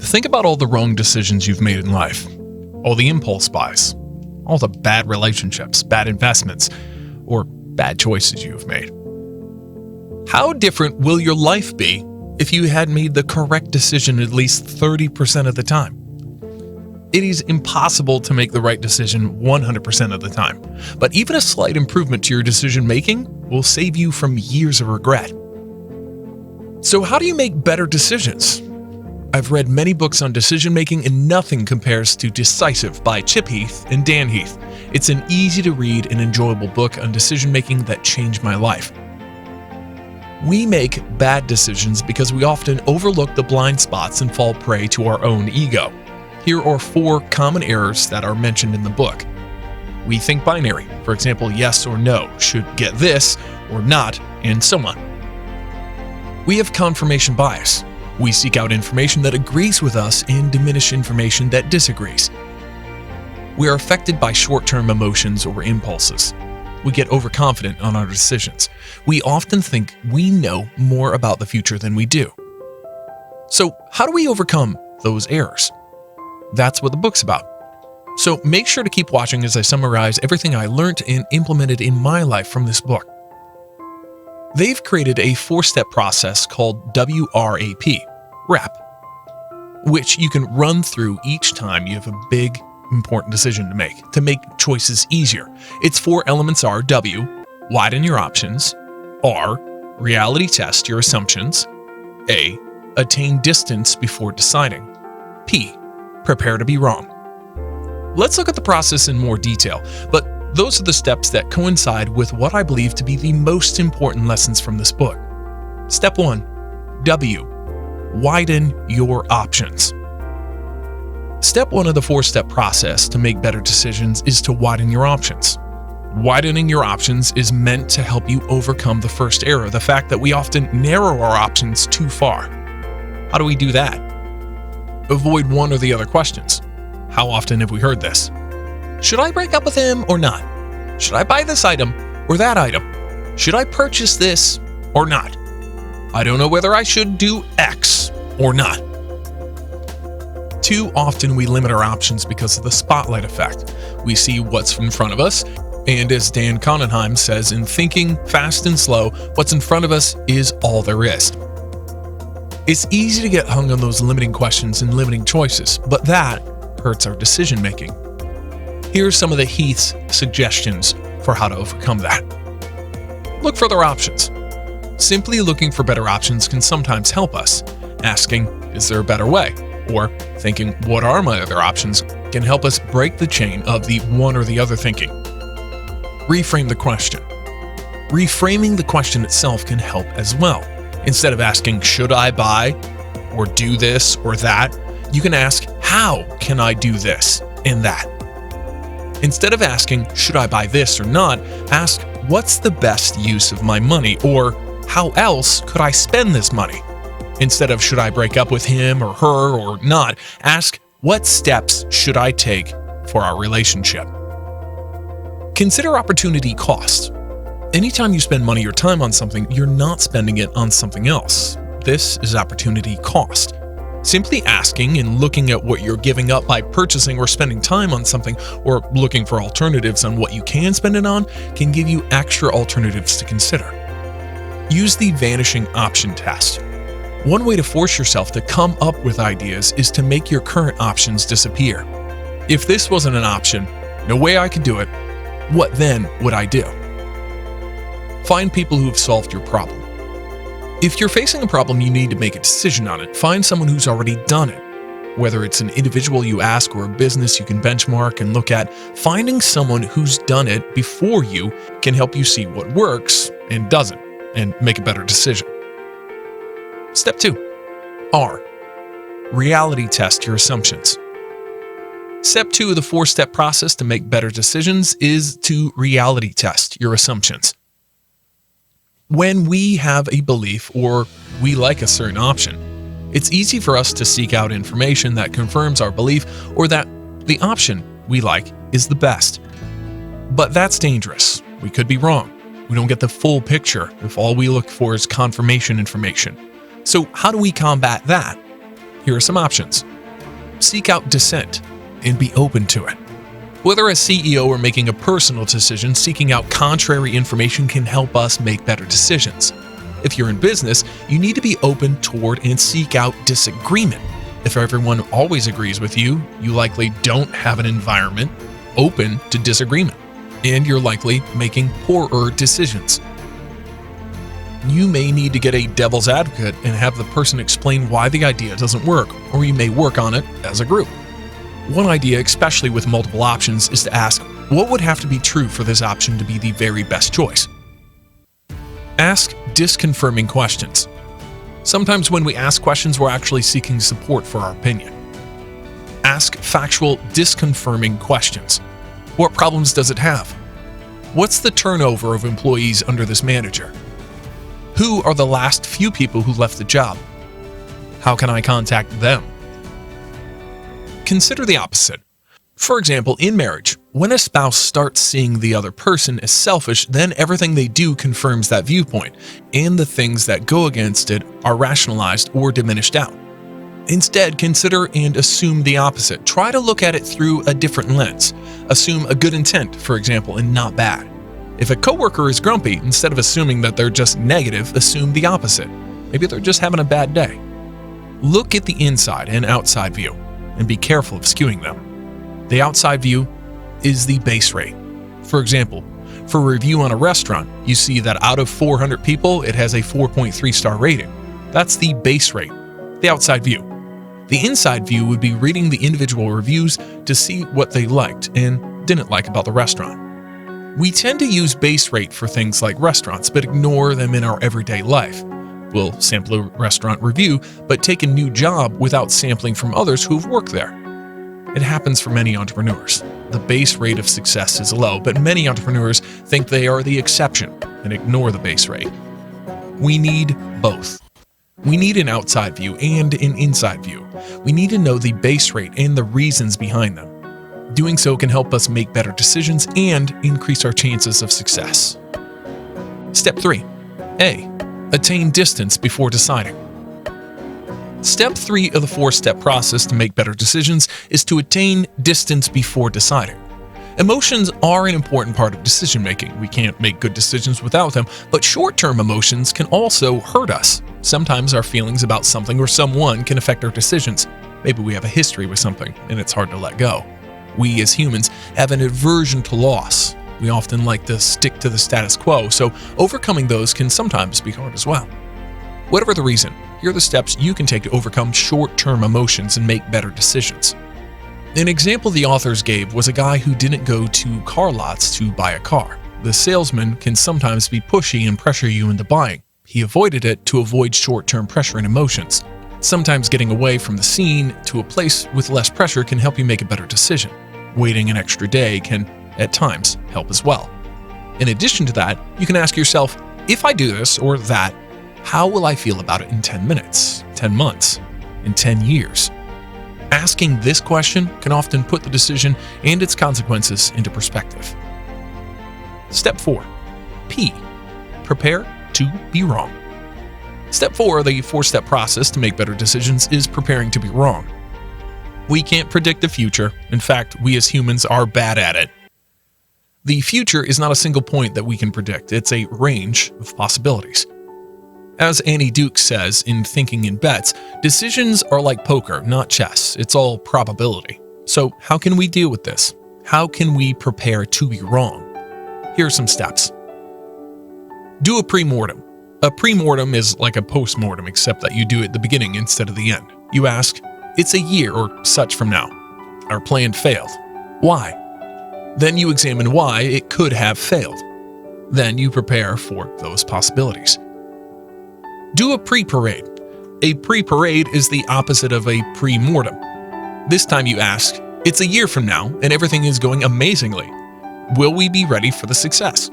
Think about all the wrong decisions you've made in life, all the impulse buys, all the bad relationships, bad investments, or bad choices you've made. How different will your life be if you had made the correct decision at least 30% of the time? It is impossible to make the right decision 100% of the time, but even a slight improvement to your decision making will save you from years of regret. So how do you make better decisions? I've read many books on decision making and nothing compares to Decisive by Chip Heath and Dan Heath. It's an easy to read and enjoyable book on decision making that changed my life. We make bad decisions because we often overlook the blind spots and fall prey to our own ego. Here are 4 common errors that are mentioned in the book. We think binary, for example, yes or no, should get this or not, and so on. We have confirmation bias. We seek out information that agrees with us and diminish information that disagrees. We are affected by short-term emotions or impulses. We get overconfident on our decisions. We often think we know more about the future than we do. So, how do we overcome those errors? That's what the book's about. So make sure to keep watching as I summarize everything I learned and implemented in my life from this book. They've created a 4-step process called WRAP, which you can run through each time you have a big, important decision to make choices easier. Its 4 elements are W, widen your options, R, reality test your assumptions, A, attain distance before deciding, P, prepare to be wrong. Let's look at the process in more detail, but those are the steps that coincide with what I believe to be the most important lessons from this book. Step 1, W, widen your options. Step 1 of the 4-step process to make better decisions is to widen your options. Widening your options is meant to help you overcome the first error, the fact that we often narrow our options too far. How do we do that? Avoid one or the other questions. How often have we heard this? Should I break up with him or not? Should I buy this item or that item? Should I purchase this or not? I don't know whether I should do X or not. Too often we limit our options because of the spotlight effect. We see what's in front of us, and as Dan Conenheim says in Thinking Fast and Slow, what's in front of us is all there is. It's easy to get hung on those limiting questions and limiting choices, but that hurts our decision making. Here are some of the Heath's suggestions for how to overcome that. Look for other options. Simply looking for better options can sometimes help us. Asking, is there a better way? Or thinking, what are my other options? Can help us break the chain of the one or the other thinking. Reframe the question. Reframing the question itself can help as well. Instead of asking, should I buy or do this or that, you can ask, how can I do this and that? Instead of asking, should I buy this or not, ask, what's the best use of my money, or how else could I spend this money? Instead of, should I break up with him or her or not, ask, what steps should I take for our relationship? Consider opportunity cost. Anytime you spend money or time on something, you're not spending it on something else. This is opportunity cost. Simply asking and looking at what you're giving up by purchasing or spending time on something, or looking for alternatives on what you can spend it on, can give you extra alternatives to consider. Use the vanishing option test. One way to force yourself to come up with ideas is to make your current options disappear. If this wasn't an option, no way I could do it, what then would I do? Find people who have solved your problem. If you're facing a problem, you need to make a decision on it. Find someone who's already done it. Whether it's an individual you ask or a business you can benchmark and look at, finding someone who's done it before you can help you see what works and doesn't, and make a better decision. Step 2. R. Reality test your assumptions. Step 2 of the 4-step process to make better decisions is to reality test your assumptions. When we have a belief or we like a certain option, it's easy for us to seek out information that confirms our belief or that the option we like is the best. But that's dangerous. We could be wrong. We don't get the full picture if all we look for is confirmation information. So how do we combat that? Here are some options. seek out dissent and be open to it. Whether as CEO or making a personal decision, seeking out contrary information can help us make better decisions. If you're in business, you need to be open toward and seek out disagreement. If everyone always agrees with you, you likely don't have an environment open to disagreement, and you're likely making poorer decisions. You may need to get a devil's advocate and have the person explain why the idea doesn't work, or you may work on it as a group. One idea, especially with multiple options, is to ask, what would have to be true for this option to be the very best choice? Ask disconfirming questions. Sometimes when we ask questions, we're actually seeking support for our opinion. Ask factual, disconfirming questions. What problems does it have? What's the turnover of employees under this manager? Who are the last few people who left the job? How can I contact them? Consider the opposite. For example, in marriage, when a spouse starts seeing the other person as selfish, then everything they do confirms that viewpoint, and the things that go against it are rationalized or diminished out. Instead, consider and assume the opposite. Try to look at it through a different lens. Assume a good intent, for example, and not bad. If a coworker is grumpy, instead of assuming that they're just negative, assume the opposite. Maybe they're just having a bad day. Look at the inside and outside view, and be careful of skewing them. The outside view is the base rate. For example, for a review on a restaurant, you see that out of 400 people, it has a 4.3 star rating. That's the base rate, the outside view. The inside view would be reading the individual reviews to see what they liked and didn't like about the restaurant. We tend to use base rate for things like restaurants, but ignore them in our everyday life. We'll sample a restaurant review, but take a new job without sampling from others who've worked there. It happens for many entrepreneurs. The base rate of success is low, but many entrepreneurs think they are the exception and ignore the base rate. We need both. We need an outside view and an inside view. We need to know the base rate and the reasons behind them. Doing so can help us make better decisions and increase our chances of success. Step 3. A. Attain distance before deciding. Step 3 of the 4-step process to make better decisions is to attain distance before deciding. Emotions are an important part of decision-making. We can't make good decisions without them, but short-term emotions can also hurt us. Sometimes our feelings about something or someone can affect our decisions. Maybe we have a history with something, and it's hard to let go. We as humans have an aversion to loss. We often like to stick to the status quo, so overcoming those can sometimes be hard as well. Whatever the reason, here are the steps you can take to overcome short-term emotions and make better decisions. An example the authors gave was a guy who didn't go to car lots to buy a car. The salesman can sometimes be pushy and pressure you into buying. He avoided it to avoid short-term pressure and emotions. Sometimes getting away from the scene to a place with less pressure can help you make a better decision. Waiting an extra day can, at times, help as well. In addition to that, you can ask yourself, if I do this or that, how will I feel about it in 10 minutes, 10 months, in 10 years? Asking this question can often put the decision and its consequences into perspective. Step 4. P. Prepare to be wrong. Step 4 of the 4-step process to make better decisions is preparing to be wrong. We can't predict the future. In fact, we as humans are bad at it. The future is not a single point that we can predict. It's a range of possibilities. As Annie Duke says in Thinking in Bets, decisions are like poker, not chess. It's all probability. So how can we deal with this? How can we prepare to be wrong? Here are some steps. Do a pre-mortem. A pre-mortem is like a post-mortem, except that you do it at the beginning instead of the end. You ask, it's a year or such from now. Our plan failed. Why? Then you examine why it could have failed. Then you prepare for those possibilities. Do a pre-parade. A pre-parade is the opposite of a pre-mortem. This time you ask, it's a year from now and everything is going amazingly. Will we be ready for the success?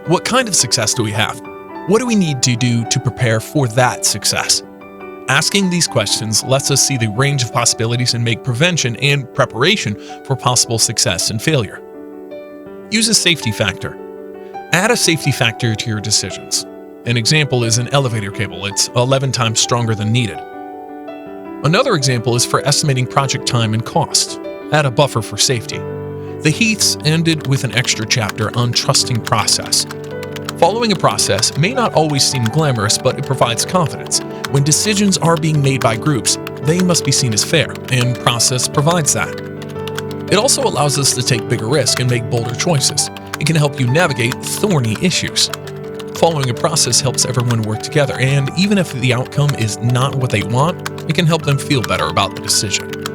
What kind of success do we have? What do we need to do to prepare for that success? Asking these questions lets us see the range of possibilities and make prevention and preparation for possible success and failure. Use a safety factor. Add a safety factor to your decisions. An example is an elevator cable. It's 11 times stronger than needed. Another example is for estimating project time and cost. Add a buffer for safety. The Heaths ended with an extra chapter on trusting process. Following a process may not always seem glamorous, but it provides confidence. When decisions are being made by groups, they must be seen as fair, and process provides that. It also allows us to take bigger risks and make bolder choices. It can help you navigate thorny issues. Following a process helps everyone work together, and even if the outcome is not what they want, it can help them feel better about the decision.